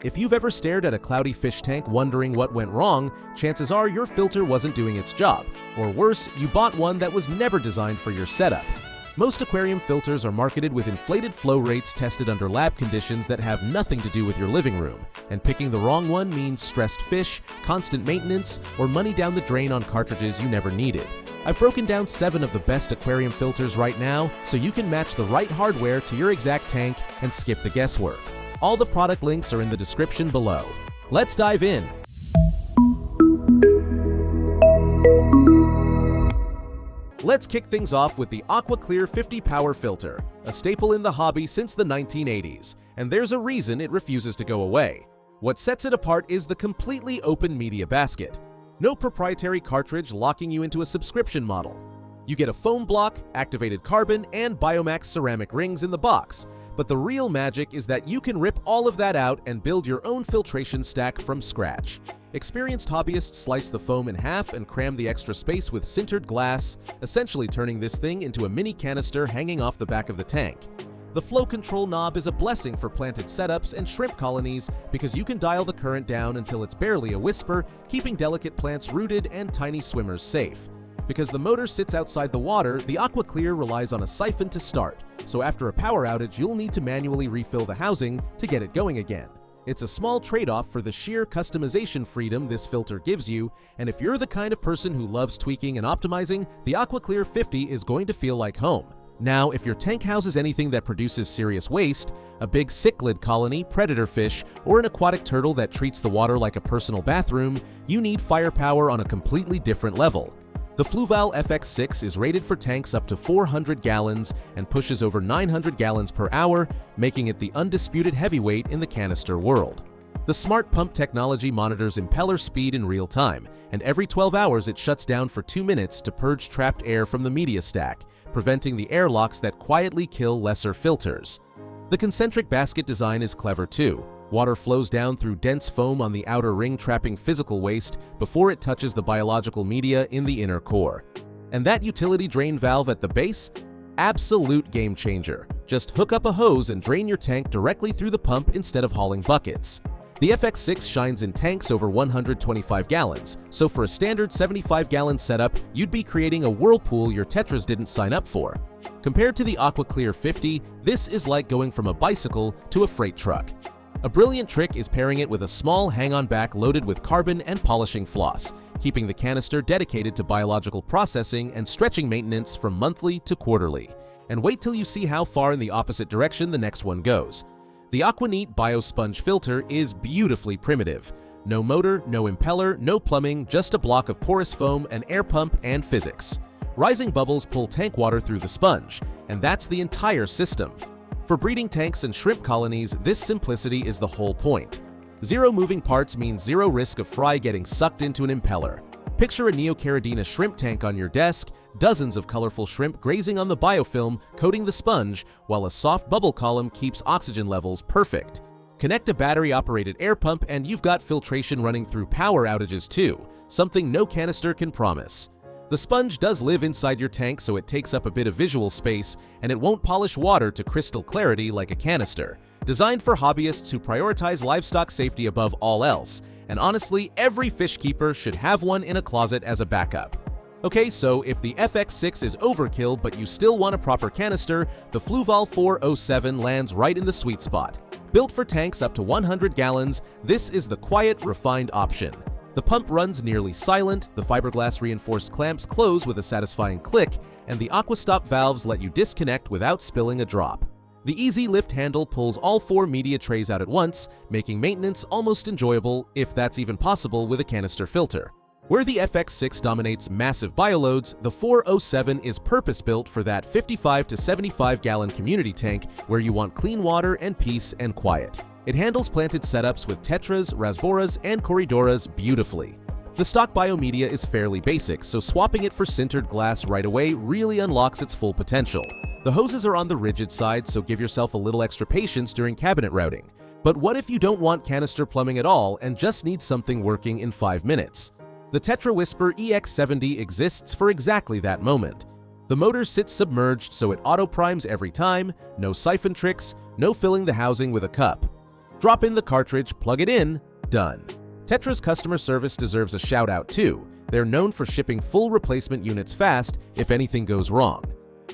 If you've ever stared at a cloudy fish tank wondering what went wrong, chances are your filter wasn't doing its job, or worse, you bought one that was never designed for your setup. Most aquarium filters are marketed with inflated flow rates tested under lab conditions that have nothing to do with your living room, and picking the wrong one means stressed fish, constant maintenance, or money down the drain on cartridges you never needed. I've broken down 7 of the best aquarium filters right now, so you can match the right hardware to your exact tank and skip the guesswork. All the product links are in the description below. Let's dive in. Let's kick things off with the Aqua Clearer 50 Power Filter, a staple in the hobby since the 1980s, and there's a reason it refuses to go away. What sets it apart is the completely open media basket. No proprietary cartridge locking you into a subscription model. You get a foam block, activated carbon, and Biomax ceramic rings in the box, but the real magic is that you can rip all of that out and build your own filtration stack from scratch. Experienced hobbyists slice the foam in half and cram the extra space with sintered glass, essentially turning this thing into a mini canister hanging off the back of the tank. The flow control knob is a blessing for planted setups and shrimp colonies because you can dial the current down until it's barely a whisper, keeping delicate plants rooted and tiny swimmers safe. Because the motor sits outside the water, the Aqua Clearer relies on a siphon to start, so after a power outage you'll need to manually refill the housing to get it going again. It's a small trade-off for the sheer customization freedom this filter gives you, and if you're the kind of person who loves tweaking and optimizing, the Aqua Clearer 50 is going to feel like home. Now, if your tank houses anything that produces serious waste, a big cichlid colony, predator fish, or an aquatic turtle that treats the water like a personal bathroom, you need firepower on a completely different level. The Fluval FX6 is rated for tanks up to 400 gallons and pushes over 900 gallons per hour, making it the undisputed heavyweight in the canister world. The smart pump technology monitors impeller speed in real time, and every 12 hours it shuts down for 2 minutes to purge trapped air from the media stack, preventing the airlocks that quietly kill lesser filters. The concentric basket design is clever too. Water flows down through dense foam on the outer ring, trapping physical waste before it touches the biological media in the inner core. And that utility drain valve at the base? Absolute game changer. Just hook up a hose and drain your tank directly through the pump instead of hauling buckets. The FX6 shines in tanks over 125 gallons, so for a standard 75-gallon setup, you'd be creating a whirlpool your Tetras didn't sign up for. Compared to the Aqua Clearer 50, this is like going from a bicycle to a freight truck. A brilliant trick is pairing it with a small hang-on back loaded with carbon and polishing floss, keeping the canister dedicated to biological processing and stretching maintenance from monthly to quarterly. And wait till you see how far in the opposite direction the next one goes. The Aquanet Biopong filter is beautifully primitive. No motor, no impeller, no plumbing, just a block of porous foam, an air pump, and physics. Rising bubbles pull tank water through the sponge, and that's the entire system. For breeding tanks and shrimp colonies, this simplicity is the whole point. Zero moving parts means zero risk of fry getting sucked into an impeller. Picture a Neocaridina shrimp tank on your desk, dozens of colorful shrimp grazing on the biofilm coating the sponge, while a soft bubble column keeps oxygen levels perfect. Connect a battery-operated air pump and you've got filtration running through power outages too, something no canister can promise. The sponge does live inside your tank, so it takes up a bit of visual space, and it won't polish water to crystal clarity like a canister. Designed for hobbyists who prioritize livestock safety above all else, and honestly, every fish keeper should have one in a closet as a backup. Okay, so if the FX6 is overkill but you still want a proper canister, the Fluval 407 lands right in the sweet spot. Built for tanks up to 100 gallons, this is the quiet, refined option. The pump runs nearly silent, the fiberglass reinforced clamps close with a satisfying click, and the AquaStop valves let you disconnect without spilling a drop. The easy lift handle pulls all 4 media trays out at once, making maintenance almost enjoyable, if that's even possible with a canister filter. Where the FX6 dominates massive bioloads, the 407 is purpose-built for that 55 to 75-gallon community tank where you want clean water and peace and quiet. It handles planted setups with Tetras, Rasboras, and Corridoras beautifully. The stock biomedia is fairly basic, so swapping it for sintered glass right away really unlocks its full potential. The hoses are on the rigid side, so give yourself a little extra patience during cabinet routing. But what if you don't want canister plumbing at all and just need something working in 5 minutes? The Tetra Whisper EX70 exists for exactly that moment. The motor sits submerged so it auto-primes every time, no siphon tricks, no filling the housing with a cup. Drop in the cartridge, plug it in, done. Tetra's customer service deserves a shout out too. They're known for shipping full replacement units fast if anything goes wrong.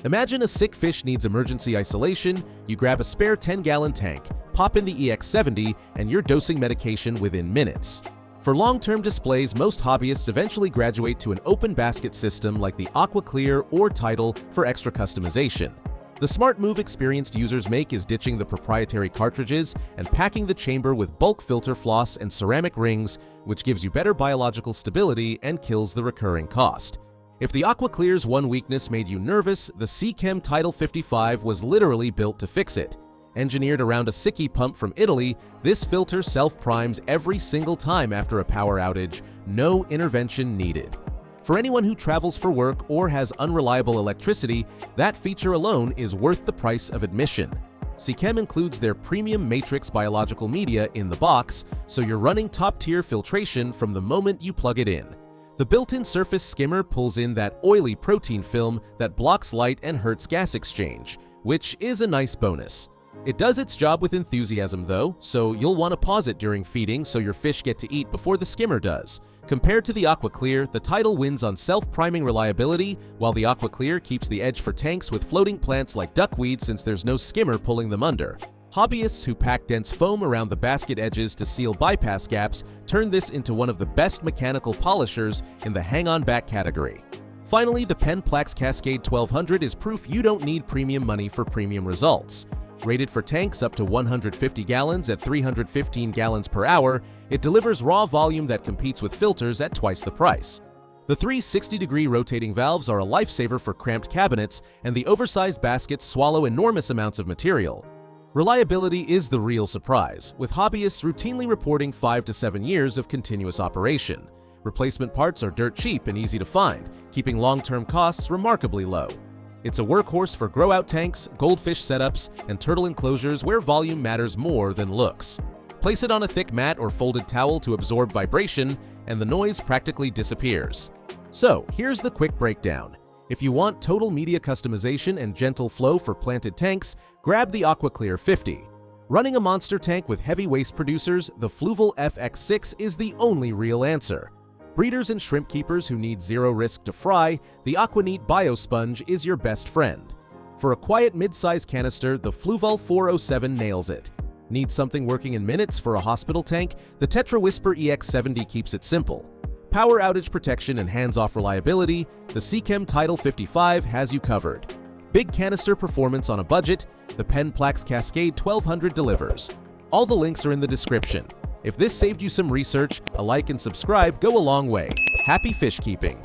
Imagine a sick fish needs emergency isolation, you grab a spare 10-gallon tank, pop in the EX70, and you're dosing medication within minutes. For long-term displays, most hobbyists eventually graduate to an open basket system like the Aqua Clearer or Title for extra customization. The smart move experienced users make is ditching the proprietary cartridges and packing the chamber with bulk filter floss and ceramic rings, which gives you better biological stability and kills the recurring cost. If the Aqua Clearer's one weakness made you nervous, the CCM Title 55 was literally built to fix it. Engineered around a Sickie pump from Italy, this filter self-primes every single time after a power outage, no intervention needed. For anyone who travels for work or has unreliable electricity, that feature alone is worth the price of admission. CCM includes their premium matrix biological media in the box, so you're running top-tier filtration from the moment you plug it in. The built-in surface skimmer pulls in that oily protein film that blocks light and hurts gas exchange, which is a nice bonus. It does its job with enthusiasm though, so you'll want to pause it during feeding so your fish get to eat before the skimmer does. Compared to the Aqua Clear, the Title wins on self-priming reliability, while the Aqua Clear keeps the edge for tanks with floating plants like duckweed since there's no skimmer pulling them under. Hobbyists who pack dense foam around the basket edges to seal bypass gaps turn this into one of the best mechanical polishers in the hang-on-back category. Finally, the Penplex Cascade 1200 is proof you don't need premium money for premium results. Rated for tanks up to 150 gallons at 315 gallons per hour, it delivers raw volume that competes with filters at twice the price. The 360-degree rotating valves are a lifesaver for cramped cabinets, and the oversized baskets swallow enormous amounts of material. Reliability is the real surprise, with hobbyists routinely reporting 5 to 7 years of continuous operation. Replacement parts are dirt cheap and easy to find, keeping long-term costs remarkably low. It's a workhorse for grow-out tanks, goldfish setups, and turtle enclosures where volume matters more than looks. Place it on a thick mat or folded towel to absorb vibration, and the noise practically disappears. So, here's the quick breakdown. If you want total media customization and gentle flow for planted tanks, grab the Aqua Clearer 50. Running a monster tank with heavy waste producers, the Fluval FX6 is the only real answer. Breeders and shrimp keepers who need zero risk to fry, the Aquanet Biopong is your best friend. For a quiet mid-size canister, the Fluval 407 nails it. Need something working in minutes for a hospital tank? The Tetra Whisper EX70 keeps it simple. Power outage protection and hands-off reliability, the CCM Title 55 has you covered. Big canister performance on a budget, the Penplex Cascade 1200 delivers. All the links are in the description. If this saved you some research, a like and subscribe go a long way. Happy fish keeping!